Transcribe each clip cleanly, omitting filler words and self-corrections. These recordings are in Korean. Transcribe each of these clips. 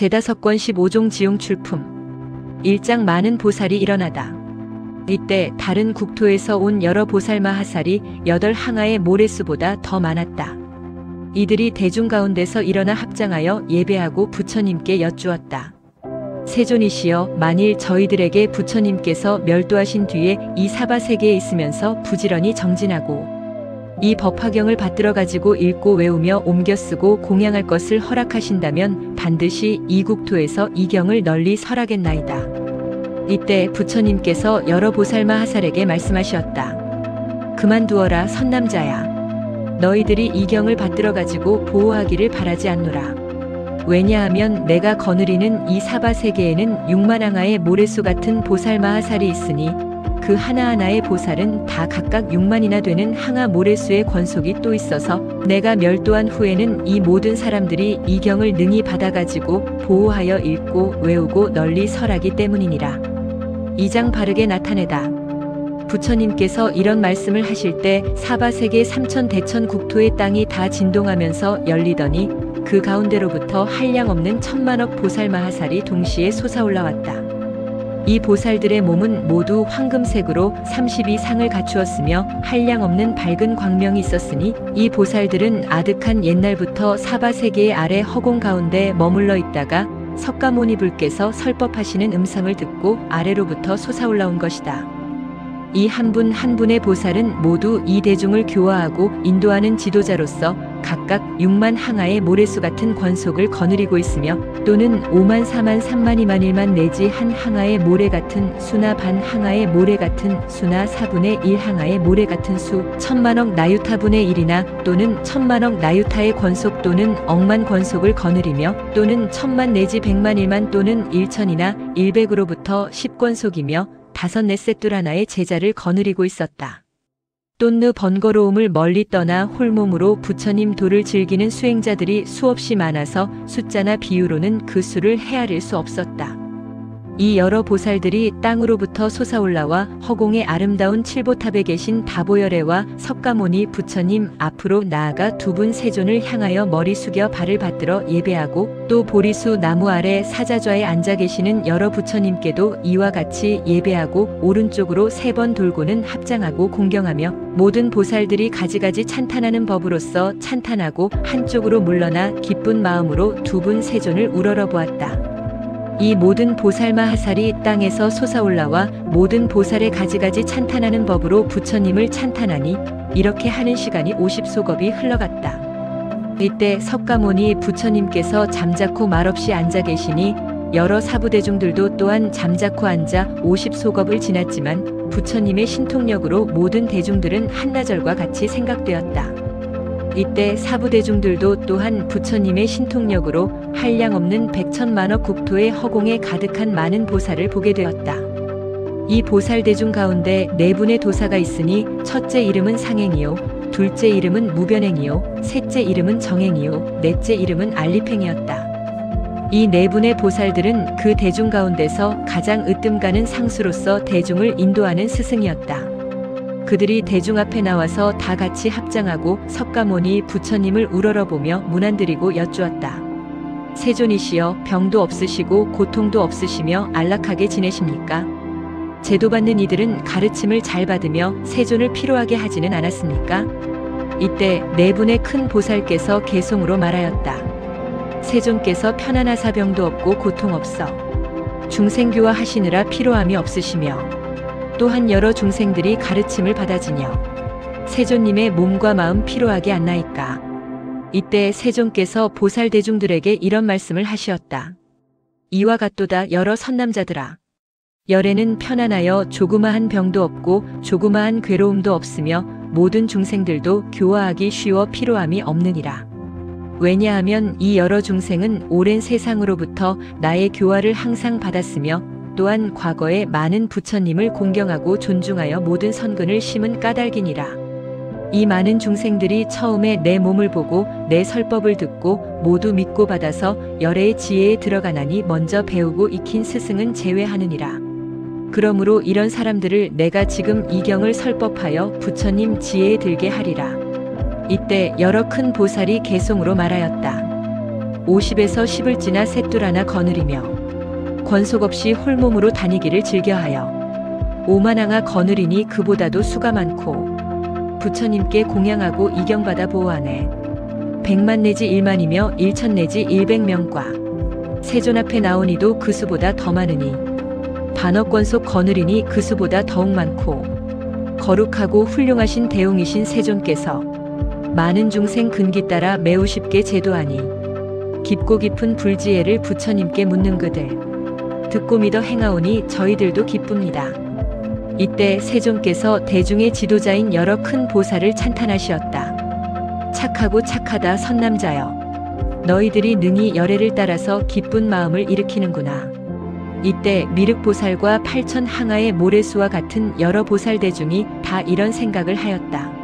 제5권 15종 지용 출품. 일장 많은 보살이 일어나다. 이때 다른 국토에서 온 여러 보살마하살이 8항아의 모래수보다 더 많았다. 이들이 대중 가운데서 일어나 합장하여 예배하고 부처님께 여쭈었다. 세존이시여, 만일 저희들에게 부처님께서 멸도하신 뒤에 이 사바세계에 있으면서 부지런히 정진하고 이 법화경을 받들어 가지고 읽고 외우며 옮겨 쓰고 공양할 것을 허락하신다면 반드시 이 국토에서 이 경을 널리 설하겠나이다. 이때 부처님께서 여러 보살마하살에게 말씀하셨다. 그만두어라 선남자야. 너희들이 이 경을 받들어 가지고 보호하기를 바라지 않노라. 왜냐하면 내가 거느리는 이 사바세계에는 6만항아의 모래수 같은 보살마하살이 있으니 그 하나하나의 보살은 다 각각 6만이나 되는 항아 모래수의 권속이 또 있어서 내가 멸도한 후에는 이 모든 사람들이 이 경을 능히 받아가지고 보호하여 읽고 외우고 널리 설하기 때문이니라. 2장 바르게 나타내다. 부처님께서 이런 말씀을 하실 때 사바세계 3천대천 국토의 땅이 다 진동하면서 열리더니 그 가운데로부터 한량없는 천만억 보살마하살이 동시에 솟아올라왔다. 이 보살들의 몸은 모두 황금색으로 32상을 갖추었으며 한량없는 밝은 광명이 있었으니 이 보살들은 아득한 옛날부터 사바세계의 아래 허공 가운데 머물러 있다가 석가모니 불께서 설법하시는 음성을 듣고 아래로부터 솟아올라온 것이다. 이 한 분 한 분의 보살은 모두 이 대중을 교화하고 인도하는 지도자로서 각각 6만 항아의 모래수 같은 권속을 거느리고 있으며 또는 5만 4만 3만 2만 1만 내지 한 항아의 모래 같은 수나 반 항아의 모래 같은 수나 4분의 1 항아의 모래 같은 수 천만억 나유타분의 1이나 또는 천만억 나유타의 권속 또는 억만 권속을 거느리며 또는 천만 내지 100만 1만 또는 1천이나 100으로부터 10권속이며 5, 4셋둘 하나의 제자를 거느리고 있었다. 똔느 번거로움을 멀리 떠나 홀몸으로 부처님 도를 즐기는 수행자들이 수없이 많아서 숫자나 비유로는 그 수를 헤아릴 수 없었다. 이 여러 보살들이 땅으로부터 솟아올라와 허공의 아름다운 칠보탑에 계신 다보열애와 석가모니 부처님 앞으로 나아가 두 분 세존을 향하여 머리 숙여 발을 받들어 예배하고 또 보리수 나무 아래 사자좌에 앉아 계시는 여러 부처님께도 이와 같이 예배하고 오른쪽으로 3번 돌고는 합장하고 공경하며 모든 보살들이 가지가지 찬탄하는 법으로서 찬탄하고 한쪽으로 물러나 기쁜 마음으로 두 분 세존을 우러러 보았다. 이 모든 보살마하살이 땅에서 솟아올라와 모든 보살의 가지가지 찬탄하는 법으로 부처님을 찬탄하니 이렇게 하는 시간이 50소겁이 흘러갔다. 이때 석가모니 부처님께서 잠자코 말없이 앉아 계시니 여러 사부대중들도 또한 잠자코 앉아 50소겁을 지났지만 부처님의 신통력으로 모든 대중들은 한나절과 같이 생각되었다. 이때 사부대중들도 또한 부처님의 신통력으로 한량없는 백천만억 국토의 허공에 가득한 많은 보살을 보게 되었다. 이 보살대중 가운데 4분의 도사가 있으니 첫째 이름은 상행이요, 둘째 이름은 무변행이요, 셋째 이름은 정행이요, 넷째 이름은 알리팽이었다. 이 4분의 보살들은 그 대중 가운데서 가장 으뜸가는 상수로서 대중을 인도하는 스승이었다. 그들이 대중 앞에 나와서 다 같이 합장하고 석가모니 부처님을 우러러보며 문안드리고 여쭈었다. 세존이시여, 병도 없으시고 고통도 없으시며 안락하게 지내십니까? 제도받는 이들은 가르침을 잘 받으며 세존을 피로하게 하지는 않았습니까? 이때 4분의 큰 보살께서 개송으로 말하였다. 세존께서 편안하사 병도 없고 고통 없어 중생교화 하시느라 피로함이 없으시며 또한 여러 중생들이 가르침을 받아지며 세존님의 몸과 마음 피로하게 않나이까. 이때 세존께서 보살대중들에게 이런 말씀을 하시었다. 이와 같도다 여러 선남자들아. 열에는 편안하여 조그마한 병도 없고 조그마한 괴로움도 없으며 모든 중생들도 교화하기 쉬워 피로함이 없느니라. 왜냐하면 이 여러 중생은 오랜 세상으로부터 나의 교화를 항상 받았으며 또한 과거에 많은 부처님을 공경하고 존중하여 모든 선근을 심은 까닭이니라. 이 많은 중생들이 처음에 내 몸을 보고 내 설법을 듣고 모두 믿고 받아서 열애의 지혜에 들어가나니 먼저 배우고 익힌 스승은 제외하느니라. 그러므로 이런 사람들을 내가 지금 이 경을 설법하여 부처님 지혜에 들게 하리라. 이때 여러 큰 보살이 개송으로 말하였다. 50에서 10을 지나 셋둘 하나 거느리며 권속 없이 홀몸으로 다니기를 즐겨하여 오만항아 거느리니 그보다도 수가 많고 부처님께 공양하고 이경받아 보호하네. 100만 내지 1만이며 1천 내지 100명과 세존 앞에 나오니도 그 수보다 더 많으니 반억권속 거느리니 그 수보다 더욱 많고 거룩하고 훌륭하신 대웅이신 세존께서 많은 중생 근기 따라 매우 쉽게 제도하니 깊고 깊은 불지혜를 부처님께 묻는 그들 듣고 믿어 행하오니 저희들도 기쁩니다. 이때 세존께서 대중의 지도자인 여러 큰 보살을 찬탄하시었다. 착하고 착하다 선남자여, 너희들이 능히 열애를 따라서 기쁜 마음을 일으키는구나. 이때 미륵보살과 8천 항아의 모래수와 같은 여러 보살 대중이 다 이런 생각을 하였다.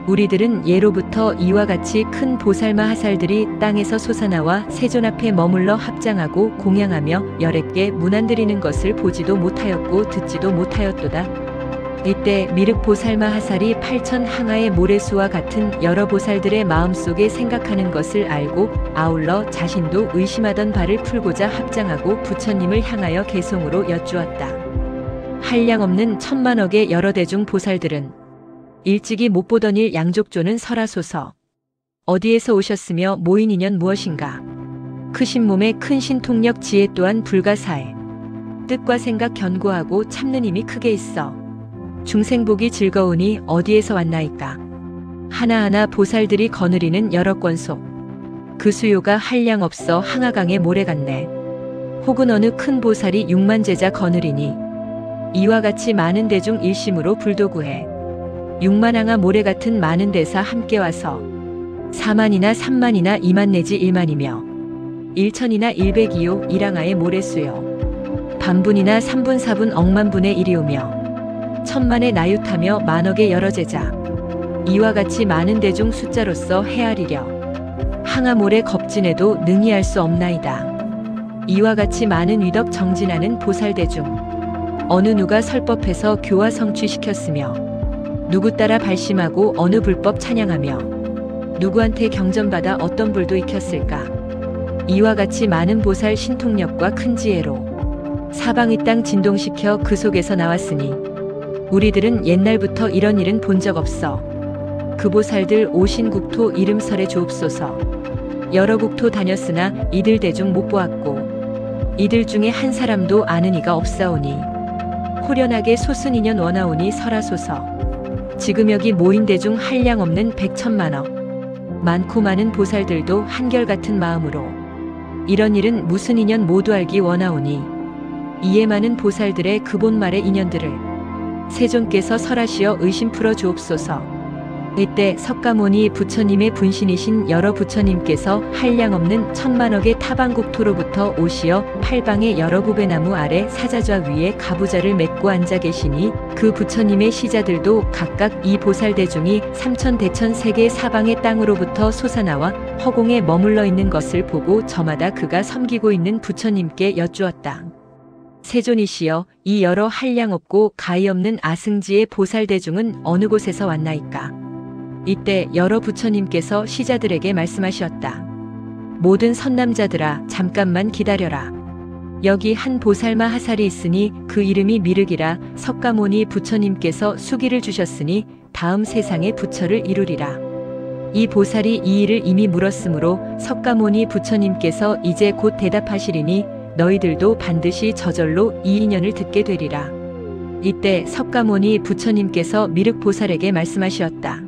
우리들은 예로부터 이와 같이 큰 보살마 하살들이 땅에서 솟아나와 세존 앞에 머물러 합장하고 공양하며 열애께 문안드리는 것을 보지도 못하였고 듣지도 못하였도다. 이때 미륵보살마 하살이 8천 항아의 모래수와 같은 여러 보살들의 마음속에 생각하는 것을 알고 아울러 자신도 의심하던 바를 풀고자 합장하고 부처님을 향하여 개송으로 여쭈었다. 한량없는 천만억의 여러 대중 보살들은 일찍이 못 보던 일 양족조는 설하소서. 어디에서 오셨으며 모인 인연 무엇인가. 크신 몸에 큰 신통력 지혜 또한 불가사해. 뜻과 생각 견고하고 참는 힘이 크게 있어. 중생복이 즐거우니 어디에서 왔나이까. 하나하나 보살들이 거느리는 여러 권속. 그 수요가 한량 없어 항아강의 모래 같네. 혹은 어느 큰 보살이 6만 제자 거느리니 이와 같이 많은 대중 일심으로 불도구해. 6만 항아 모래 같은 많은 대사 함께 와서 4만이나 3만이나 2만 내지 1만이며 1천이나 100이요 1항아의 모래수요. 반분이나 3분 4분 억만분의 1이오며 천만의 나ют하며 만억의 여러 제자. 이와 같이 많은 대중 숫자로서 헤아리려 항아 모래 겁진에도 능히 알 수 없나이다. 이와 같이 많은 위덕 정진하는 보살 대중. 어느 누가 설법해서 교화 성취시켰으며 누구 따라 발심하고 어느 불법 찬양하며 누구한테 경전받아 어떤 불도 익혔을까. 이와 같이 많은 보살 신통력과 큰 지혜로 사방의 땅 진동시켜 그 속에서 나왔으니 우리들은 옛날부터 이런 일은 본 적 없어. 그 보살들 오신 국토 이름 설해 주옵소서. 여러 국토 다녔으나 이들 대중 못 보았고 이들 중에 한 사람도 아는 이가 없사오니 호련하게 소순인연 원하오니 설하소서. 지금 여기 모인 대중 한량 없는 백천만억 많고 많은 보살들도 한결같은 마음으로 이런 일은 무슨 인연 모두 알기 원하오니 이에 많은 보살들의 그본말의 인연들을 세존께서 설하시어 의심 풀어 주옵소서. 이때 석가모니 부처님의 분신이신 여러 부처님께서 한량없는 천만억의 타방국토로부터 오시어 팔방의 여러 구배나무 아래 사자좌 위에 가부좌를 맺고 앉아 계시니 그 부처님의 시자들도 각각 이 보살대중이 삼천대천 세계 사방의 땅으로부터 솟아나와 허공에 머물러 있는 것을 보고 저마다 그가 섬기고 있는 부처님께 여쭈었다. 세존이시여, 이 여러 한량없고 가히 없는 아승지의 보살대중은 어느 곳에서 왔나이까. 이때 여러 부처님께서 시자들에게 말씀하셨다. 모든 선남자들아, 잠깐만 기다려라. 여기 한 보살마 하살이 있으니 그 이름이 미륵이라. 석가모니 부처님께서 수기를 주셨으니 다음 세상에 부처를 이루리라. 이 보살이 이 일을 이미 물었으므로 석가모니 부처님께서 이제 곧 대답하시리니 너희들도 반드시 저절로 이 인연을 듣게 되리라. 이때 석가모니 부처님께서 미륵보살에게 말씀하시었다.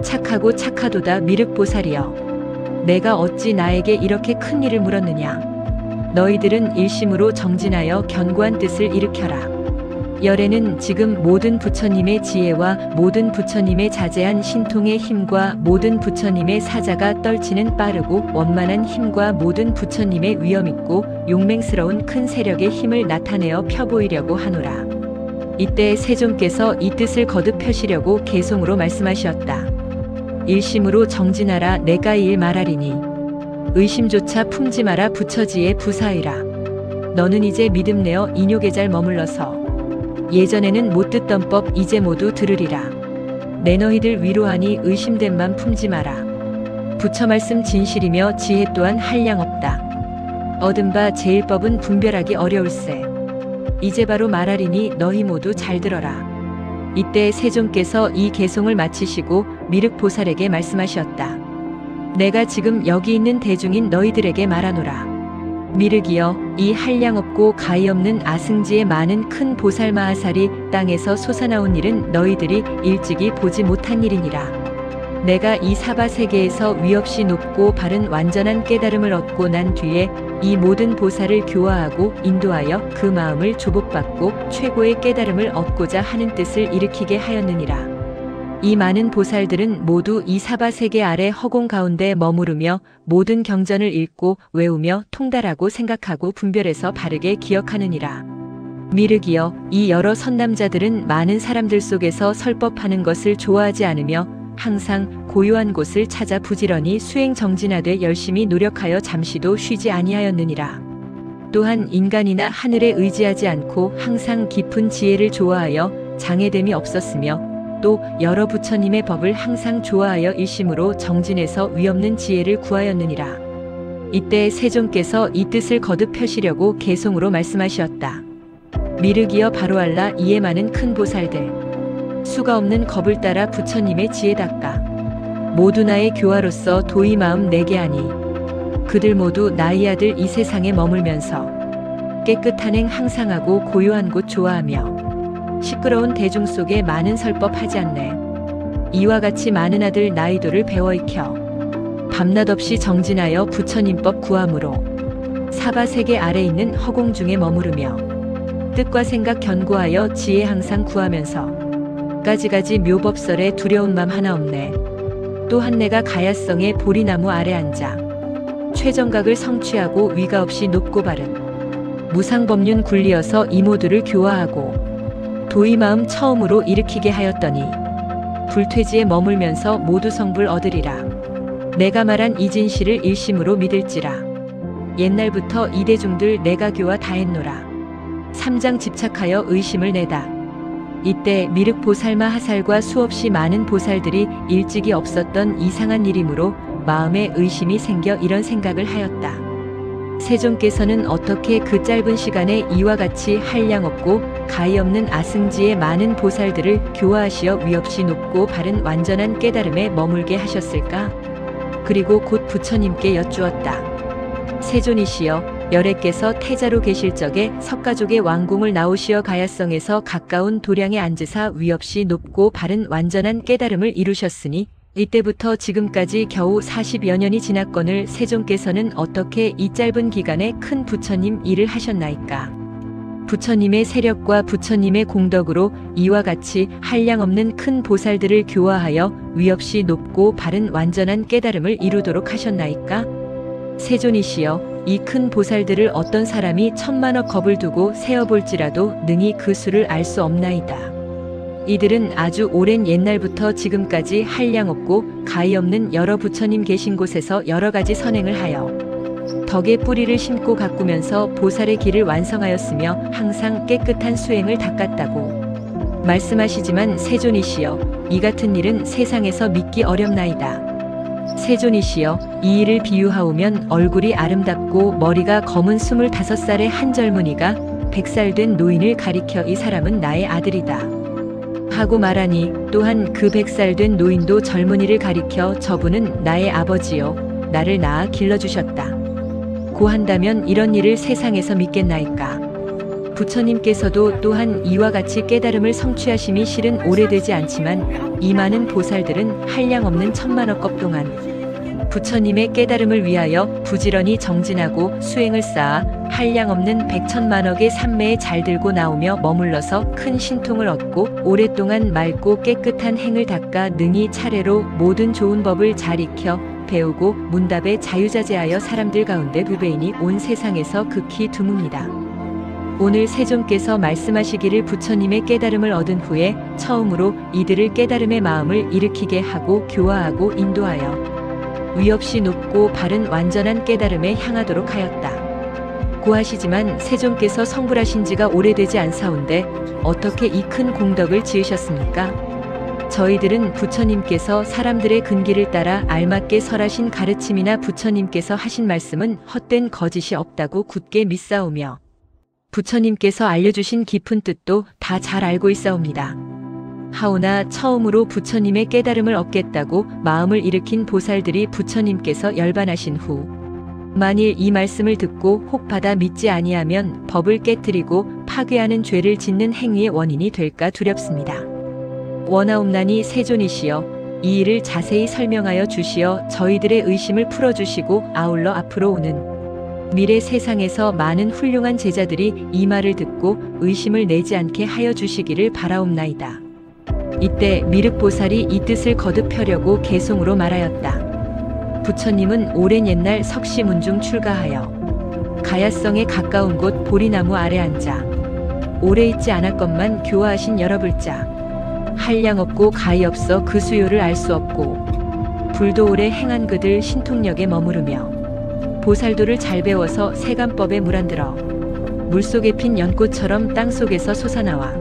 착하고 착하도다 미륵보살이여, 내가 어찌 나에게 이렇게 큰 일을 물었느냐. 너희들은 일심으로 정진하여 견고한 뜻을 일으켜라. 열애는 지금 모든 부처님의 지혜와 모든 부처님의 자제한 신통의 힘과 모든 부처님의 사자가 떨치는 빠르고 원만한 힘과 모든 부처님의 위엄있고 용맹스러운 큰 세력의 힘을 나타내어 펴보이려고 하노라. 이때 세존께서 이 뜻을 거듭 펴시려고 개송으로 말씀하셨다. 일심으로 정진하라. 내가 이 일 말하리니 의심조차 품지 마라. 부처지의 부사이라. 너는 이제 믿음 내어 인욕에 잘 머물러서 예전에는 못 듣던 법 이제 모두 들으리라. 내 너희들 위로하니 의심된 맘 품지 마라. 부처 말씀 진실이며 지혜 또한 한량없다. 얻은 바 제일법은 분별하기 어려울세. 이제 바로 말하리니 너희 모두 잘 들어라. 이때 세존께서 이 개송을 마치시고 미륵보살에게 말씀하셨다. 내가 지금 여기 있는 대중인 너희들에게 말하노라. 미륵이여, 이 한량없고 가히 없는 아승지의 많은 큰 보살마하살이 땅에서 솟아나온 일은 너희들이 일찍이 보지 못한 일이니라. 내가 이 사바세계에서 위없이 높고 바른 완전한 깨달음을 얻고 난 뒤에 이 모든 보살을 교화하고 인도하여 그 마음을 조복받고 최고의 깨달음을 얻고자 하는 뜻을 일으키게 하였느니라. 이 많은 보살들은 모두 이 사바세계 아래 허공 가운데 머무르며 모든 경전을 읽고 외우며 통달하고 생각하고 분별해서 바르게 기억하느니라. 미륵이여, 이 여러 선남자들은 많은 사람들 속에서 설법하는 것을 좋아하지 않으며 항상 고요한 곳을 찾아 부지런히 수행 정진하되 열심히 노력하여 잠시도 쉬지 아니하였느니라. 또한 인간이나 하늘에 의지하지 않고 항상 깊은 지혜를 좋아하여 장애됨이 없었으며 또 여러 부처님의 법을 항상 좋아하여 일심으로 정진해서 위없는 지혜를 구하였느니라. 이때 세존께서 이 뜻을 거듭 펴시려고 개송으로 말씀하셨다. 미륵이여, 바로 알라. 이에 많은 큰 보살들 수가 없는 겁을 따라 부처님의 지혜 닦아 모두 나의 교화로서 도의 마음 내게 하니 그들 모두 나의 아들 이 세상에 머물면서 깨끗한 행 항상 하고 고요한 곳 좋아하며 시끄러운 대중 속에 많은 설법하지 않네. 이와 같이 많은 아들 나의도를 배워 익혀 밤낮 없이 정진하여 부처님법 구함으로 사바세계 아래 있는 허공 중에 머무르며 뜻과 생각 견고하여 지혜 항상 구하면서 가지가지 묘법설에 두려운 맘 하나 없네. 또한 내가 가야성의 보리나무 아래 앉아 최정각을 성취하고 위가 없이 높고 바른 무상법륜 굴리어서 이 모두를 교화하고 도의 마음 처음으로 일으키게 하였더니 불퇴지에 머물면서 모두 성불 얻으리라. 내가 말한 이 진실을 일심으로 믿을지라. 옛날부터 이 대중들 내가 교화 다 했노라. 삼장 집착하여 의심을 내다. 이때 미륵보살마 하살과 수없이 많은 보살들이 일찍이 없었던 이상한 일이므로 마음에 의심이 생겨 이런 생각을 하였다. 세존께서는 어떻게 그 짧은 시간에 이와 같이 한량없고 가히 없는 아승지의 많은 보살들을 교화하시어 위없이 높고 바른 완전한 깨달음에 머물게 하셨을까? 그리고 곧 부처님께 여쭈었다. 세존이시여, 열애께서 태자로 계실 적에 석가족의 왕궁을 나오시어 가야성에서 가까운 도량에 앉으사 위없이 높고 바른 완전한 깨달음을 이루셨으니 이때부터 지금까지 겨우 40여 년이 지났거늘 세존께서는 어떻게 이 짧은 기간에 큰 부처님 일을 하셨나이까? 부처님의 세력과 부처님의 공덕으로 이와 같이 한량없는 큰 보살들을 교화하여 위없이 높고 바른 완전한 깨달음을 이루도록 하셨나이까? 세존이시여, 이 큰 보살들을 어떤 사람이 천만억 겁을 두고 세어볼지라도 능히 그 수를 알 수 없나이다. 이들은 아주 오랜 옛날부터 지금까지 한량없고 가히 없는 여러 부처님 계신 곳에서 여러 가지 선행을 하여 덕의 뿌리를 심고 가꾸면서 보살의 길을 완성하였으며 항상 깨끗한 수행을 닦았다고 말씀하시지만 세존이시여, 이 같은 일은 세상에서 믿기 어렵나이다. 세존이시여, 이 일을 비유하오면 얼굴이 아름답고 머리가 검은 25살의 한 젊은이가 100살 된 노인을 가리켜 이 사람은 나의 아들이다 하고 말하니 또한 그 100살 된 노인도 젊은이를 가리켜 저분은 나의 아버지요, 나를 낳아 길러주셨다 고 한다면 이런 일을 세상에서 믿겠나이까? 부처님께서도 또한 이와 같이 깨달음을 성취하심이 실은 오래되지 않지만 이 많은 보살들은 한량없는 천만억 겁 동안 부처님의 깨달음을 위하여 부지런히 정진하고 수행을 쌓아 한량없는 백천만억의 삼매에 잘 들고 나오며 머물러서 큰 신통을 얻고 오랫동안 맑고 깨끗한 행을 닦아 능히 차례로 모든 좋은 법을 잘 익혀 배우고 문답에 자유자재하여 사람들 가운데 부배인이 온 세상에서 극히 드뭅니다. 오늘 세존께서 말씀하시기를 부처님의 깨달음을 얻은 후에 처음으로 이들을 깨달음의 마음을 일으키게 하고 교화하고 인도하여 위없이 높고 바른 완전한 깨달음에 향하도록 하였다. 고하시지만 세존께서 성불하신 지가 오래되지 않사온데 어떻게 이 큰 공덕을 지으셨습니까? 저희들은 부처님께서 사람들의 근기를 따라 알맞게 설하신 가르침이나 부처님께서 하신 말씀은 헛된 거짓이 없다고 굳게 믿사오며 부처님께서 알려주신 깊은 뜻도 다 잘 알고 있사옵니다. 하오나 처음으로 부처님의 깨달음을 얻겠다고 마음을 일으킨 보살들이 부처님께서 열반하신 후 만일 이 말씀을 듣고 혹받아 믿지 아니하면 법을 깨뜨리고 파괴하는 죄를 짓는 행위의 원인이 될까 두렵습니다. 원하옵나니 세존이시여 이 일을 자세히 설명하여 주시어 저희들의 의심을 풀어주시고 아울러 앞으로 오는 미래 세상에서 많은 훌륭한 제자들이 이 말을 듣고 의심을 내지 않게 하여 주시기를 바라옵나이다. 이때 미륵보살이 이 뜻을 거듭 펴려고 개송으로 말하였다. 부처님은 오랜 옛날 석시문중 출가하여 가야성에 가까운 곳 보리나무 아래 앉아 오래 있지 않았건만 교화하신 여러 불자 한량 없고 가히 없어 그 수요를 알 수 없고 불도 오래 행한 그들 신통력에 머무르며 보살도를 잘 배워서 세간법에 물안들어 물속에 핀 연꽃처럼 땅속에서 솟아나와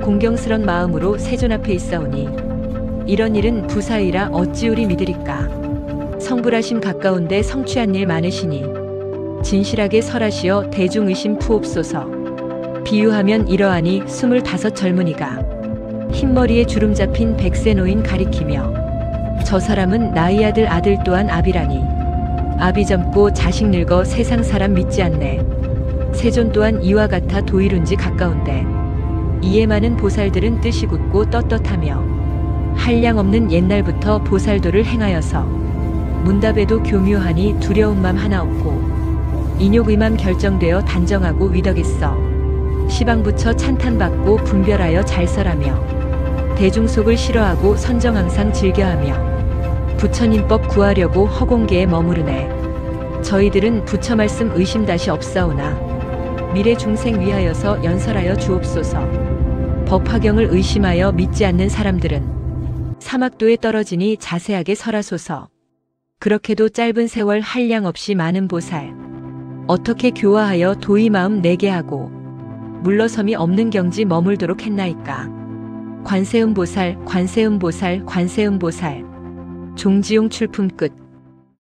공경스런 마음으로 세존 앞에 있사오니 이런 일은 부사이라 어찌 우리 믿으리까. 성불하심 가까운데 성취한 일 많으시니 진실하게 설하시어 대중의심 푸옵소서. 비유하면 이러하니 25 젊은이가 흰머리에 주름 잡힌 100세 노인 가리키며 저 사람은 나의 아들 또한 아비라니 아비 젊고 자식 늙어 세상 사람 믿지 않네. 세존 또한 이와 같아 도일운지 가까운데 이에 많은 보살들은 뜻이 굳고 떳떳하며 한량 없는 옛날부터 보살도를 행하여서 문답에도 교묘하니 두려운 맘 하나 없고 인욕의맘 결정되어 단정하고 위덕했어. 시방부처 찬탄받고 분별하여 잘 설하며 대중속을 싫어하고 선정 항상 즐겨하며 부처님법 구하려고 허공계에 머무르네. 저희들은 부처 말씀 의심다시 없사오나 미래 중생 위하여서 연설하여 주옵소서. 법화경을 의심하여 믿지 않는 사람들은 사막도에 떨어지니 자세하게 설하소서. 그렇게도 짧은 세월 한량 없이 많은 보살 어떻게 교화하여 도의 마음 내게 하고 물러섬이 없는 경지 머물도록 했나이까. 관세음보살 관세음보살 관세음보살. 종지용 출품 끝.